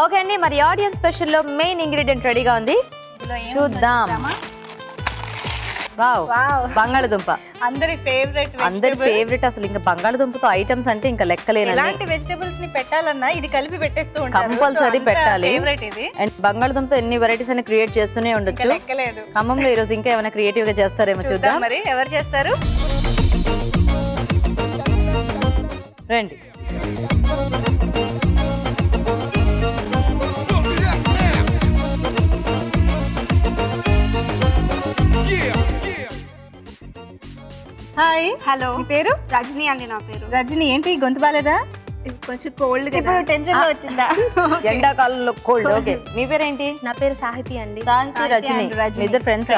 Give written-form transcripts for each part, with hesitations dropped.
Okay అండి, మరి audience special లో మెయిన్ ఇంగ్రీడియంట్ రెడీగా ఉంది, చూద్దాం. వావ్, బంగాళదుంప అందరి ఫేవరెట్. అసలు ఇంకా బంగాళదుంపతో ఐటమ్స్ అంటే ఇంకా లెక్కలేని. ఎలాంటి వెజిటబుల్స్ ని పెట్టాలన్నా ఇది కలిపి పెట్టేస్తూ ఉంటారు, కంపల్సరీ పెట్టాలి. ఇది అండ్ బంగాళదుంపతో ఎన్ని వెరైటీస్ అని క్రియేట్ చేస్తూనే ఉండొచ్చు. లెక్కలేదు. ఖమ్మంలో ఈ రోజు ఇంకా ఏమైనా క్రియేటివ్ గా చేస్తారేమో చూద్దాం. మరి ఎవరు చేస్తారు రండి. హాయ్, హలో, మీ పేరు? రజనీ అండి. నా పేరు రజనీ. ఏంటి గొంతు బాలేదా? కొంచెం కోల్డ్ కదా, ఇప్పుడు టెన్షన్ లో వచ్చిందా? ఎండాకాలంలో కోల్డ్. ఓకే, మీ పేరేంటి? నా పేరు సాహితి అండి. సాహితి, రజనీ. ఇద్దరు ఫ్రెండ్స్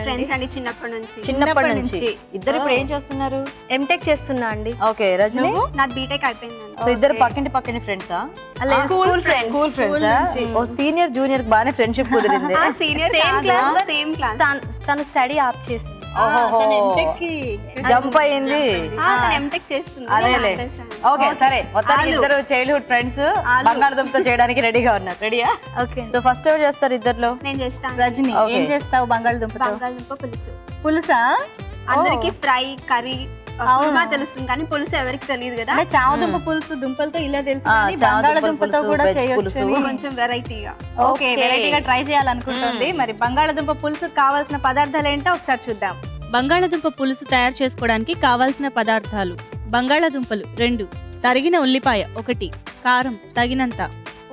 ఫ్రెండ్స్ అండి చిన్నప్పటి నుంచి. ఇద్దరు ఇప్పుడు ఏం చేస్తున్నారు? ఎంటెక్ చేస్తున్నా అండి. ఓకే, రజనీ నాది బీటెక్ అయిపోయిందండి. సో ఇద్దరు పక్కన ఫ్రెండ్సా? School friends. ఓ సీనియర్ జూనియర్ బానే ఫ్రెండ్షిప్ కుదిరింది. Senior same class. తను స్టడీ ఆప్ చేసింది. జంప్ అయింది. ఎంటెక్ చేస్తుంది. అదేలే. ఓకే, సరే, మొత్తానికి ఇద్దరు చైల్డ్హుడ్ ఫ్రెండ్స్ బంగాళదుంపతో చేయడానికి రెడీగా ఉన్నారు. రెడీయా? ఓకే. సో ఫస్ట్ ఎవరు చేస్తారు ఇద్దర్లో? నేను చేస్తాను. రజనీ, ఏం చేస్తావు బంగాళదుంప? బంగాళదుంప పులుసు. పులుసా? అందరికి ఫ్రై, కర్రీ తెలుస్తుంది కానీ పులుసు ఎవరికి తెలియదు కదా. చామదుంప పులుసు దుంపలతో ఇలా తెలుసు, బంగాళదుంపతో కూడా చేయొచ్చు. కొంచెం వెరైటీగా. ఓకే, వెరైటీగా ట్రై చేయాలనుకుంటుంది. మరి బంగాళదుంప పులుసు కావాల్సిన పదార్థాలు ఏంటో ఒకసారి చూద్దాం. బంగాళదుంప పులుసు తయారు చేసుకోవడానికి కావాల్సిన పదార్థాలు: బంగాళదుంపలు 2, తరిగిన ఉల్లిపాయ 1, కారం తగినంత,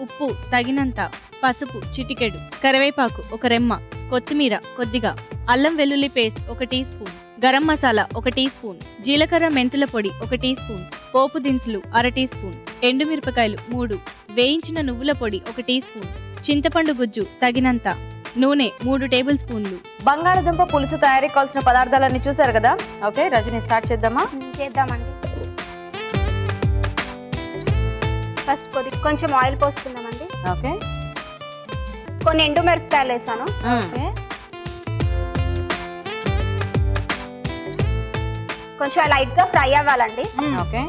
ఉప్పు తగినంత, పసుపు చిటికెడు, కరివేపాకు 1 రెమ్మ, కొత్తిమీర కొద్దిగా, అల్లం వెల్లుల్లి paste 1 teaspoon, garam masala 1 teaspoon, జీలకర్ర మెంతుల పొడి 1 టీ స్పూన్, పోపు దినుసులు 1/2 టీ స్పూన్, ఎండుమిరపకాయలు 3, వేయించిన నువ్వుల పొడి 1 టీ స్పూన్, చింతపండు గుజ్జు తగినంత, నూనె 3 టేబుల్ స్పూన్లు. బంగాళదుంప పులుసు తయారీ కావాల్సిన పదార్థాలన్నీ చూసారు కదా. ఓకే, రజనీ స్టార్ట్ చేద్దామా? చేద్దామండి. ఫస్ట్ కొంచెం ఆయిల్ పోసుకుందామండి. ఓకే. కొన్ని ఎండుమిరపకాయలు వేసాను. కొంచెం లైట్ గా ఫ్రై అవ్వాలండి. ఓకే.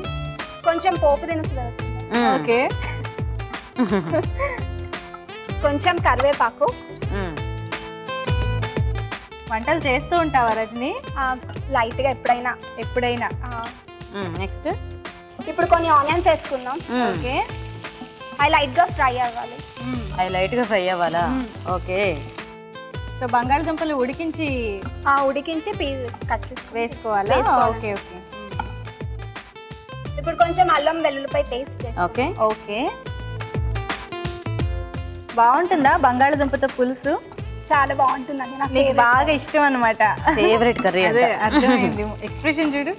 కొంచెం పోపు దినుసులు వేసుకుందాం. ఓకే. కొంచెం కరివేపాకు. వంటలు చేస్తూ ఉంటావా రజనీ? లైట్ గా ఎప్పుడైనా. నెక్స్ట్ ఇప్పుడు కొన్ని ఆనియన్స్ వేసుకుందాం. ఓకే. అవి లైట్ గా ఫ్రై అవ్వాలి. అవి లైట్ గా ఫ్రై అవ్వాలా? ఓకే. సో బంగాళదుంపలు ఉడికించి కట్ వేసుకోవాలా? Okay okay. ఇప్పుడు కొంచెం అల్లం వెల్లుల్లిపై పేస్ట్ వేసుకోవాలి. ఓకే. ఓకే. బాగుంటుందా బంగాళదుంపతో పులుసు? చాలా బాగుంటుందండి. నాకు నీకు బాగా ఇష్టం అన్నమాట. Favourite curry. అదే అర్థమైంది. ఎక్స్ప్రెషన్ చూడు.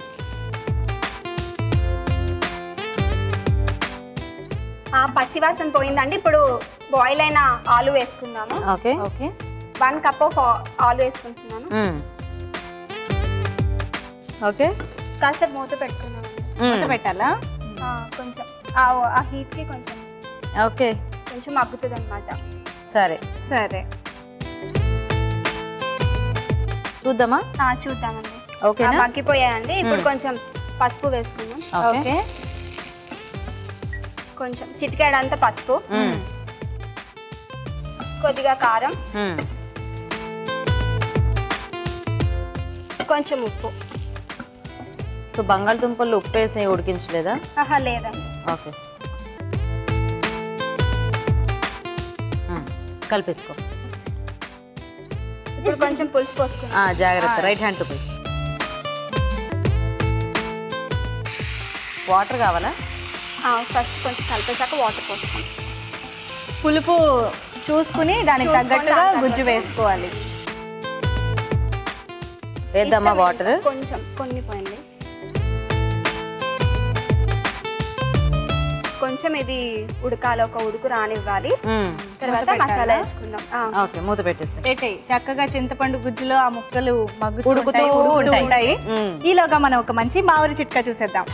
పచ్చివాసన పోయిందండి. ఇప్పుడు బాయిల్ అయిన ఆలు వేసుకుందాము. ఓకే. ఓకే. 1 కప్ ఆఫ్ ఆలు వేసుకుంటున్నాను. ఓకే. కాసేపు మూత పెట్టుకున్నాను. మూత పెట్టాలా? కొంచెం ఆ హీట్ కి కొంచెం మగ్గుతుంది అన్నమాట. సరే, చూద్దామండి. ఓకే, మగ్గిపోయాయండి. ఇప్పుడు కొంచెం పసుపు వేసుకుందాం. ఓకే. కొంచెం చిటికెడంత పసుపు, కొద్దిగా కారం, కొంచెం ఉప్పు. సో బంగాళదుంపలు ఉప్పు వేసి ఉడికించలేదా? లేదండి. ఓకే. కలిపేసుకో. ఇప్పుడు కొంచెం పులుసు పోసుకుందాం. జాగ్రత్త, రైట్ హ్యాండ్ తో పోయి. వాటర్ కావాలా? ఫస్ట్ కొంచెం కలిపేసాక వాటర్ పోసుకోండి. పులుపు చూసుకుని దానికి తగ్గట్టుగా గుజ్జు వేసుకోవాలి. వేద్దామా వాటర్? కొన్ని పోయింది. కొంచెం ఇది ఉడకాలి, ఒక ఉడుకు రానివ్వాలి. తర్వాత మసాలా వేసుకుందాం. ఓకే, మూత పెట్టేసి చక్కగా చింతపండు గుజ్జులో ఆ ముక్కలు ఉడుకుతూ ఉంటాయి. ఈలోగా మనం ఒక మంచి మామిడి చిట్కా చూసేద్దాం.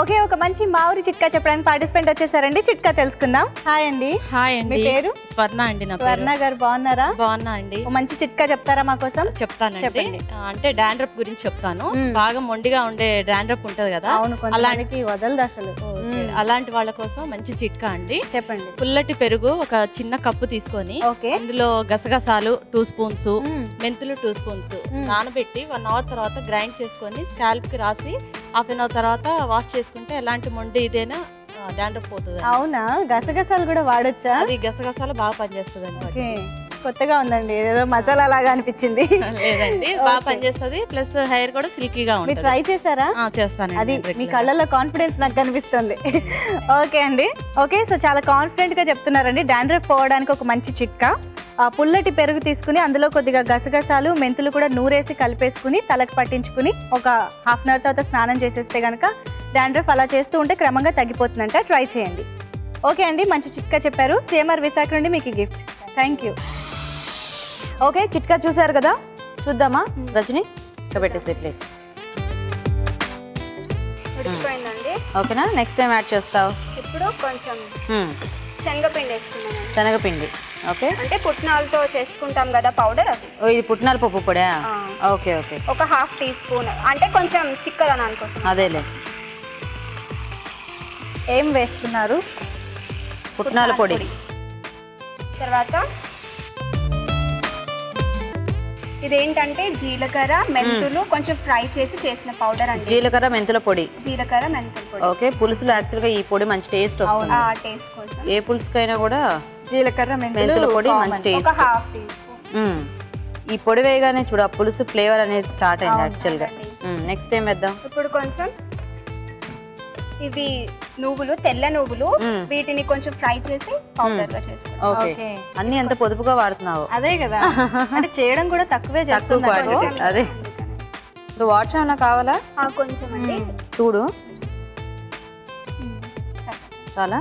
ఓకే, ఒక మంచి మామిడి చిట్కా చెప్పడానికి పార్టిసిపెంట్ వచ్చేసారండి. చిట్కా తెలుసుకుందాం. హాయ్ అండి. హాయ్ మీ అండి. పేరు? స్వర్ణ అండి. నా స్వర్ణ పేరు. గారు బాగున్నారా? బాగున్నా అండి. ఓ మంచి చిట్కా చెప్తారా మా కోసం? చెప్తానండి. చెప్పండి. అంటే డాండ్రఫ్ గురించి చెప్తాను. మ్మ్. బాగా మొండిగా ఉండే డాండ్రఫ్ ఉంటది కదా, అవును, కొంతమందికి వదలదు అసలు. ఓకే. అలాంటి వాళ్ళ కోసం మంచి చిట్కా అండి. చెప్పండి. పుల్లటి పెరుగు ఒక చిన్న కప్పు తీసుకొని ఓకే. అందులో గసగసాలు 2 స్పూన్స్, మ్మ్. మెంతులు 2 స్పూన్స్ మ్మ్. నానబెట్టి 1 అవర్ తర్వాత గ్రైండ్ చేసుకొని స్కాల్ప్ కి రాసి హాఫ్ అన్ అవర్ తర్వాత వాష్ చేసుకుంటే ఎలాంటి మొండి ఇదేనా డాండ్రఫ్ పోతుంది. అవునా, గసగసాలు కూడా వాడొచ్చా? అది గసగసాలు బాగా పనిచేస్తుంది ఓకే, అండి. కొత్తగా ఉందండి, ఏదో మసాలా లాగా అనిపించింది. లేదండి, బాగా పనిచేస్తుంది. ప్లస్ హెయిర్ కూడా సిల్కీగా మీరు ఉంటుంది. ట్రై చేశారా? చేస్తానండి. అది నేను మీ regular. కళ్ళల్లో కాన్ఫిడెన్స్ నాకు కనిపిస్తుంది. ఓకే అండి. ఓకే, సో చాలా కాన్ఫిడెంట్ గా చెప్తున్నారండి. డాండ్రఫ్ పోవడానికి ఒక మంచి చిట్కా, పుల్లటి పెరుగు తీసుకుని అందులో కొద్దిగా గసగసాలు మెంతులు కూడా నూరేసి కలిపేసుకుని తలకు పట్టించుకుని ఒక హాఫ్ అన్ అవర్ తర్వాత స్నానం చేసేస్తే కనుక డాండ్రఫ్ అలా చేస్తూ ఉంటే క్రమంగా తగ్గిపోతుందంట. ట్రై చేయండి. ఓకే అండి, మంచి చిట్కా చెప్పారు. సిఎంఆర్ విశాఖ నుండి మీకు గిఫ్ట్. Thank you. ఓకే, చిట్కా చూసారు కదా, చూద్దామా రజని? పెట్టేసి ప్లేట్. ఉడికిపోయిందండి. ఓకేనా, నెక్స్ట్ టైం యాడ్ చేస్తావు. ఇప్పుడు కొంచెం శనగపిండి వేసుకున్నాను. శనగపిండి. ఓకే, అంటే పుట్నాలతో చేసుకుంటాం కదా పౌడర్, అది. ఓ ఇది పుట్నాల పప్పు పొడా? ఆ. ఓకే ఓకే, ఒక హాఫ్ టీ స్పూన్, అంటే కొంచెం చిక్కదని అనుకుంటున్నాను. అదేలే. ఏం వేస్తున్నారు? పుట్నాల పొడి. తర్వాత ఇదేంటంటే జీలకర్ర మెంతులు కొంచెం ఫ్రై చేసి చేసిన పౌడర్ అండి. జీలకర్ర మెంతుల పొడి. జీలకర్ర మెంతుల పొడి. ఓకే, పులుసులో యాక్చువల్గా ఈ పొడి మంచి టేస్ట్ వస్తుంది. ఆ టేస్ట్ కోసం ఏ పులుసుకైనా కూడా జీలకర్ర మెంతుల పొడి మంచి ఒక టేస్ట్. Half tea spoon. ఈ పొడి వేయగానే చూడ పులుసు ఫ్లేవర్ అనేది స్టార్ట్ అయింది అవును, యాక్చువల్గా. నెక్స్ట్ టైం వేద్దాం. ఇప్పుడు కొంచెం ఇవి నువ్వులు, తెల్ల నువ్వులు, వీటిని కొంచెం ఫ్రై చేసి పౌడర్ గా చేసుకోవాలి. Okay, okay. అన్ని ఎంత పొదుపుగా వాడుతున్నావు. అదే కదా, అంటే చేయడం కూడా తక్కువే తక్కువ చేస్తున్నారు. క్వాంటిటీ. అదే, సో వాటర్ ఏమైనా కావాలా? కొంచెం అండి. చూడు, సరే. చాలా.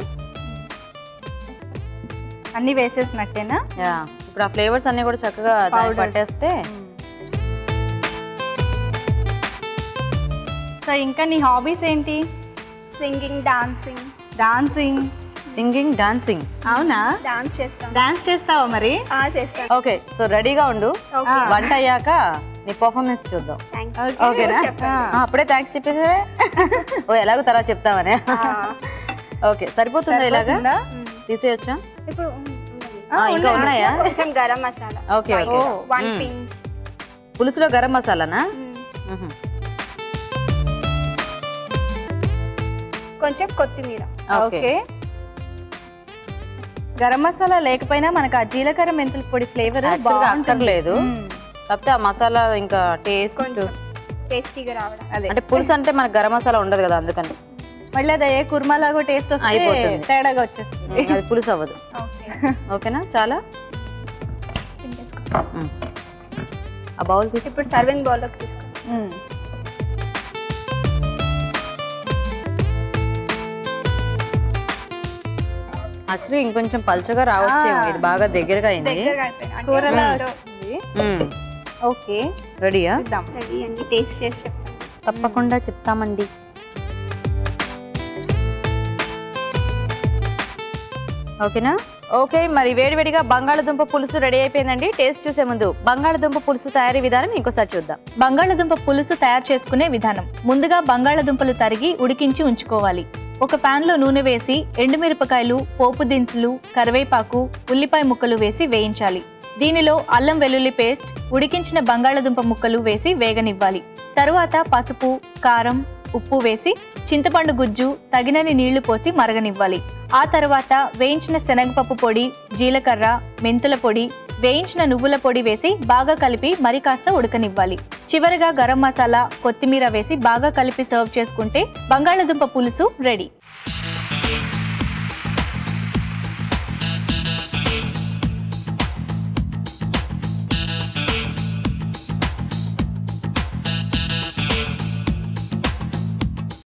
అన్ని వేసేసినట్టేనా? యా, ఇప్పుడు ఆ ఫ్లేవర్స్ అన్ని కూడా చక్కగా దానికి Powders. పట్టేస్తే. సో ఇంకా నీ హాబీస్ ఏంటి? Singing, dancing. Dancing. Singing, dancing. అవునా, డాన్స్ చేస్తాను. డాన్స్ చేస్తావా మరి? చేస్తాను. ఓకే, సో రెడీగా ఉండు. ఓకే. వంట అయ్యాక నీ పర్ఫార్మెన్స్ చూద్దాం. Thank okay. ఓకేనా? చెప్పండి. అప్పుడే థ్యాంక్స్ చెప్పేసే. ఓ ఎలాగో తర్వాత చెప్తామనే. ఓకే, సరిపోతుందా ఇలాగా? సరిపోతుందా? తీసేయచ్చా? ఇప్పుడు ఇంకా ఉన్నాయా? కొంచెం garam masala. Okay okay. 1 pinch. పులుసులో గరం మసాలానా? కొంచెం కొత్తిమీర. Okay, okay. గరం మసాలా లేకపోయినా మనకు ఆ జీలకర్ర మెంతుల పొడి ఫ్లేవర్ యాక్చువల్గా అక్కర్లేదు, కాకపోతే ఆ మసాలా ఇంకా టేస్ట్. కొంచెం టేస్టీగా రావడం. అదే, అంటే పులుసు అంటే మనకు గరం మసాలా ఉండదు కదా, అందుకని మళ్ళీ అదే కుర్మాలాగా టేస్ట్ వస్తే అయిపోతుంది. తేడాగా వచ్చేస్తుంది. అది పులుసు అవ్వదు. ఓకే. ఓకేనా, చాలా. తినేసుకో. ఆ బౌల్ తీసి ఇప్పుడు సర్వింగ్ బౌల్లోకి తీసుకో. యాక్చువల్లీ ఇంకొంచెం పల్చగా రావచ్చేమో, ఇది బాగా దగ్గరగా అయింది. దగ్గరగా అయిపోయింది. అంటే కూరలా ఇప్పుడు వస్తుంది. ఓకే, రెడీయా? చూద్దాం. రెడీ అండి. టేస్ట్ చేసి చెప్తాను. తప్పకుండా చెప్తామండి. ఓకేనా? ఓకే, మరి వేడివేడిగా బంగాళదుంప పులుసు రెడీ అయిపోయిందండి. టేస్ట్ చూసే ముందు బంగాళదుంప పులుసు తయారీ విధానం ఇంకోసారి చూద్దాం. బంగాళదుంప పులుసు తయారు చేసుకునే విధానం. ముందుగా బంగాళదుంపలు తరిగి ఉడికించి ఉంచుకోవాలి. ఒక పాన్ లో నూనె వేసి ఎండుమిరపకాయలు, పోపు దినుసులు, కరివేపాకు, ఉల్లిపాయ ముక్కలు వేసి వేయించాలి. దీనిలో అల్లం వెల్లుల్లి పేస్ట్, ఉడికించిన బంగాళదుంప ముక్కలు వేసి వేగనివ్వాలి. తరువాత పసుపు, కారం, ఉప్పు వేసి చింతపండు గుజ్జు, తగినన్ని నీళ్లు పోసి మరగనివ్వాలి. ఆ తర్వాత వేయించిన శనగపప్పు పొడి, జీలకర్ర, మెంతుల పొడి, వేయించిన నువ్వుల పొడి వేసి బాగా కలిపి మరి కాస్త ఉడకనివ్వాలి. చివరగా గరం మసాలా, కొత్తిమీర వేసి బాగా కలిపి సర్వ్ చేసుకుంటే బంగాళదుంప పులుసు రెడీ.